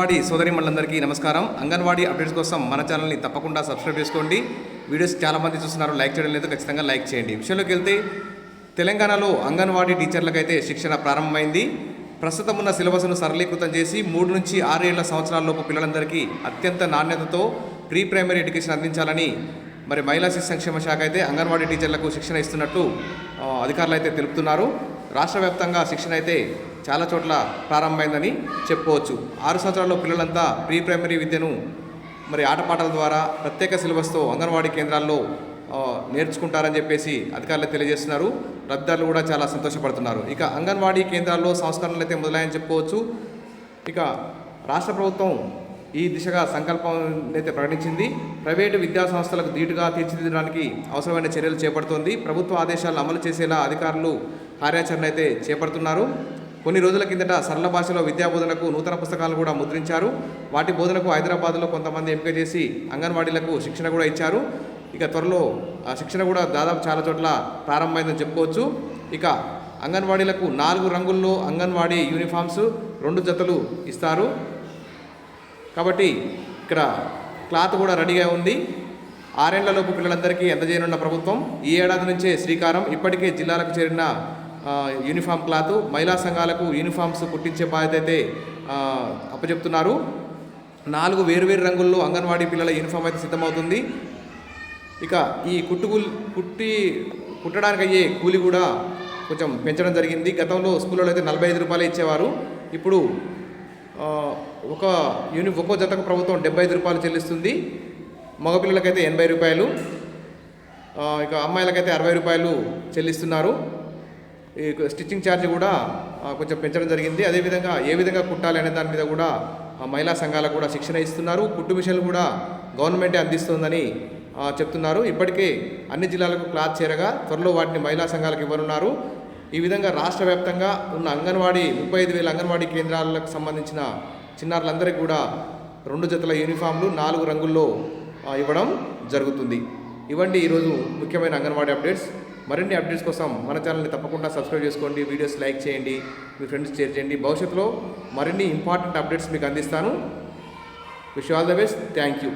అంగన్వాడీ సోదరిమణులందరికీ నమస్కారం. అంగన్వాడీ అప్డేట్స్ కోసం మన ఛానల్ని తప్పకుండా సబ్స్క్రైబ్ చేసుకోండి. వీడియోస్ చాలామంది చూస్తున్నారు, లైక్ చేయడం లేదు, ఖచ్చితంగా లైక్ చేయండి. విషయంలోకి వెళ్తే తెలంగాణలో అంగన్వాడీ టీచర్లకైతే శిక్షణ ప్రారంభమైంది. ప్రస్తుతం ఉన్న సిలబస్ను సరళీకృతం చేసి 3 నుంచి 6 ఏళ్ల సంవత్సరాలలోపు పిల్లలందరికీ అత్యంత నాణ్యతతో ప్రీ ప్రైమరీ ఎడ్యుకేషన్ అందించాలని మహిళా శిశు సంక్షేమ శాఖ అయితే అంగన్వాడీ టీచర్లకు శిక్షణ ఇస్తున్నట్టు అధికారులు అయితే తెలుపుతున్నారు. రాష్ట్ర వ్యాప్తంగా శిక్షణ అయితే చాలా చోట్ల ప్రారంభమైందని చెప్పుకోవచ్చు. 6 సంవత్సరాల్లో పిల్లలంతా ప్రీ ప్రైమరీ విద్యను ఆటపాటల ద్వారా ప్రత్యేక సిలబస్తో అంగన్వాడీ కేంద్రాల్లో నేర్చుకుంటారని చెప్పేసి అధికారులు తెలియజేస్తున్నారు. లబ్ధిదారులు కూడా చాలా సంతోషపడుతున్నారు. ఇక అంగన్వాడీ కేంద్రాల్లో సంస్కరణలు అయితే మొదలయ్యని చెప్పుకోవచ్చు. ఇక రాష్ట్ర ప్రభుత్వం ఈ దిశగా సంకల్పం అయితే ప్రకటించింది. ప్రైవేటు విద్యా సంస్థలకు ధీటుగా తీర్చిదిద్దడానికి అవసరమైన చర్యలు చేపడుతోంది. ప్రభుత్వ ఆదేశాలను అమలు చేసేలా అధికారులు కార్యాచరణ అయితే చేపడుతున్నారు. కొన్ని రోజుల కిందట సరళ భాషలో విద్యా బోధనకు నూతన పుస్తకాలను కూడా ముద్రించారు. వాటి బోధనకు హైదరాబాద్లో కొంతమంది ఎంపిక చేసి అంగన్వాడీలకు శిక్షణ కూడా ఇచ్చారు. ఇక త్వరలో శిక్షణ కూడా దాదాపు చాలా చోట్ల ప్రారంభమైందని చెప్పుకోవచ్చు. ఇక అంగన్వాడీలకు 4 రంగుల్లో అంగన్వాడీ యూనిఫామ్స్ 2 జతలు ఇస్తారు. కాబట్టి ఇక్కడ క్లాత్ కూడా రెడీగా ఉంది. 6 ఏళ్లలోపు పిల్లలందరికీ అందజేయనున్న ప్రభుత్వం ఈ ఏడాది నుంచే శ్రీకారం. ఇప్పటికే జిల్లాలకు చేరిన యూనిఫామ్ క్లాత్, మహిళా సంఘాలకు యూనిఫామ్స్ కుట్టించే బాధ్యత అయితే అప్పచెప్తున్నారు. 4 వేరువేరు రంగుల్లో అంగన్వాడీ పిల్లల యూనిఫామ్ అయితే సిద్ధమవుతుంది. ఇక ఈ కుట్టడానికి అయ్యే కూలి కూడా కొంచెం పెంచడం జరిగింది. గతంలో స్కూళ్ళలో అయితే 45 రూపాయలు ఇచ్చేవారు. ఇప్పుడు ఒక్కో జతకు ప్రభుత్వం 75 రూపాయలు చెల్లిస్తుంది. మగపిల్లలకైతే 80 రూపాయలు, ఇక అమ్మాయిలకైతే 60 రూపాయలు చెల్లిస్తున్నారు. ఈ స్టిచ్చింగ్ ఛార్జ్ కూడా కొంచెం పెంచడం జరిగింది. అదేవిధంగా ఏ విధంగా కుట్టాలి అనే దాని మీద కూడా మహిళా సంఘాలకు కూడా శిక్షణ ఇస్తున్నారు. కుట్టు మిషన్లు కూడా గవర్నమెంటే అందిస్తుందని చెప్తున్నారు. ఇప్పటికే అన్ని జిల్లాలకు క్లాత్ చేరగా త్వరలో వాటిని మహిళా సంఘాలకు ఇవ్వనున్నారు. ఈ విధంగా రాష్ట్ర వ్యాప్తంగా ఉన్న 35,000 అంగన్వాడీ కేంద్రాలకు సంబంధించిన చిన్నారులందరికీ కూడా 2 జతల యూనిఫామ్లు 4 రంగుల్లో ఇవ్వడం జరుగుతుంది. ఇవ్వండి ఈరోజు ముఖ్యమైన అంగన్వాడీ అప్డేట్స్. మరిన్ని అప్డేట్స్ కోసం మన ఛానల్ని తప్పకుండా సబ్స్క్రైబ్ చేసుకోండి, వీడియోస్ లైక్ చేయండి, మీ ఫ్రెండ్స్ షేర్ చేయండి. భవిష్యత్తులో మరిన్ని ఇంపార్టెంట్ అప్డేట్స్ మీకు అందిస్తాను. Wish you all the best. Thank you.